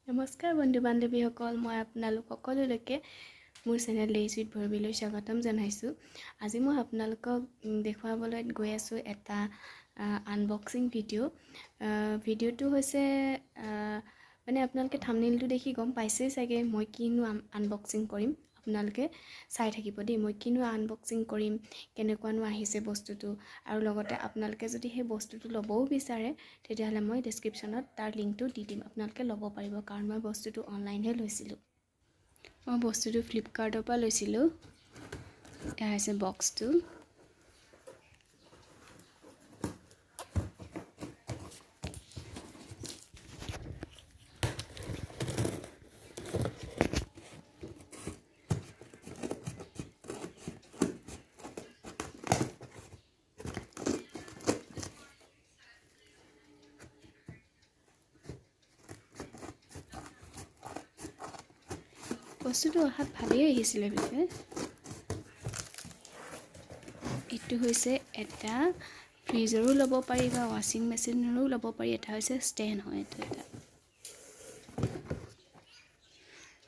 নমস্কাৰ বন্ধু বান্ধৱীসকল, মই আপোনালোক সকলোলৈকে মোৰ চেনেল লেইজ উইথ ভৈৰৱীলৈ স্বাগতম জনাইছোঁ। আজি মই আপোনালোকক দেখুৱাবলৈ গৈ আছোঁ এটা আনবক্সিং ভিডিঅ'টো হৈছে মানে আপোনালোকে থাম্বনেইলটো দেখি গম পাইছেই চাগে মই কিনো আনবক্সিং কৰিম। আপোনালোকে চাই থাকিব দেই, মই কিনো আনবক্সিং কৰিম, কেনেকুৱানো আহিছে বস্তুটো, আৰু লগতে আপোনালোকে যদি সেই বস্তুটো ল'বও বিচাৰে তেতিয়াহ'লে মই ডেছক্ৰিপশ্যনত তাৰ লিংকটো দি দিম, আপোনালোকে ল'ব পাৰিব। কাৰণ মই বস্তুটো অনলাইনহে লৈছিলোঁ। মই বস্তুটো ফ্লিপকাৰ্টৰ পৰা লৈছিলোঁ। এয়া হৈছে বক্সটো। বস্তুটো অহাত ভালেই আহিছিলে পিছে। এইটো হৈছে এটা ফ্ৰিজৰো ল'ব পাৰি বা ৱাশ্বিং মেচিনৰো ল'ব পাৰি। এটা হৈছে ষ্টেণ্ড হয়, এইটো এটা,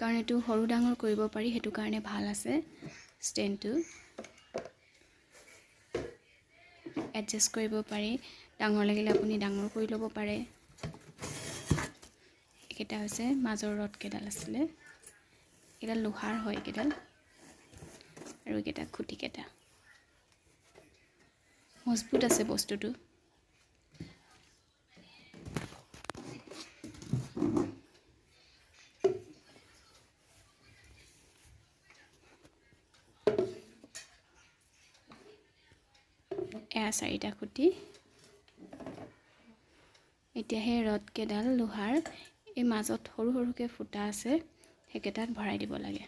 কাৰণ এইটো সৰু ডাঙৰ কৰিব পাৰি, সেইটো কাৰণে ভাল আছে ষ্টেণ্ডটো। এডজাষ্ট কৰিব পাৰি, ডাঙৰ লাগিলে আপুনি ডাঙৰ কৰি ল'ব পাৰে। এইকেইটা হৈছে মাজৰ ৰডকেইডাল আছিলে, এইকেইডাল লোহাৰ হয় এইকেইডাল, আৰু এইকেইটা খুঁটিকেইটা মজবুত আছে বস্তুটো। এয়া 4টা খুঁটি। এতিয়া সেই ৰডকেইডাল লোহাৰ, এই মাজত সৰু সৰুকৈ ফুটা আছে, সেইকেইটাত ভৰাই দিব লাগে।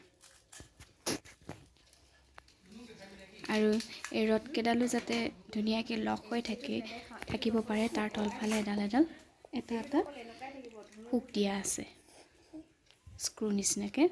আৰু এই ৰডকেইডালো যাতে ধুনীয়াকৈ লক হৈ থাকিব পাৰে, তাৰ তলফালে এটা হুক দিয়া আছে, স্ক্ৰু নিচিনাকৈ।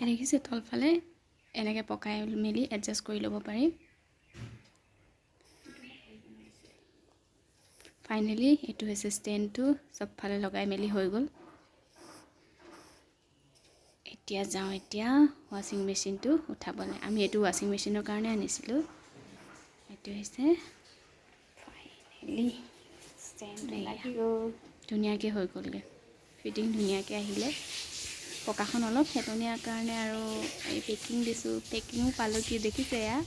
দেখিছে, তলফালে এনেকৈ পকাই মেলি এডজাষ্ট কৰি ল'ব পাৰি। ফাইনেলি এইটো হৈছে ষ্টেণ্ডটো, চবফালে লগাই মেলি হৈ গ'ল। এতিয়া ৱাশ্বিং মেচিনটো উঠাবলৈ। আমি এইটো ৱাশ্বিং মেচিনৰ কাৰণে আনিছিলোঁ। এইটো হৈছে ফাইনেলি ষ্টেণ্ড, ধুনীয়াকৈ হৈ গ'লগৈ, ফিটিং ধুনীয়াকৈ আহিলে। পকাখন অলপ হেতনীয়াৰ কাৰণে আৰু এই পেকিং দিছোঁ, পেকিঙো পালোঁ, কি দেখিছে এয়া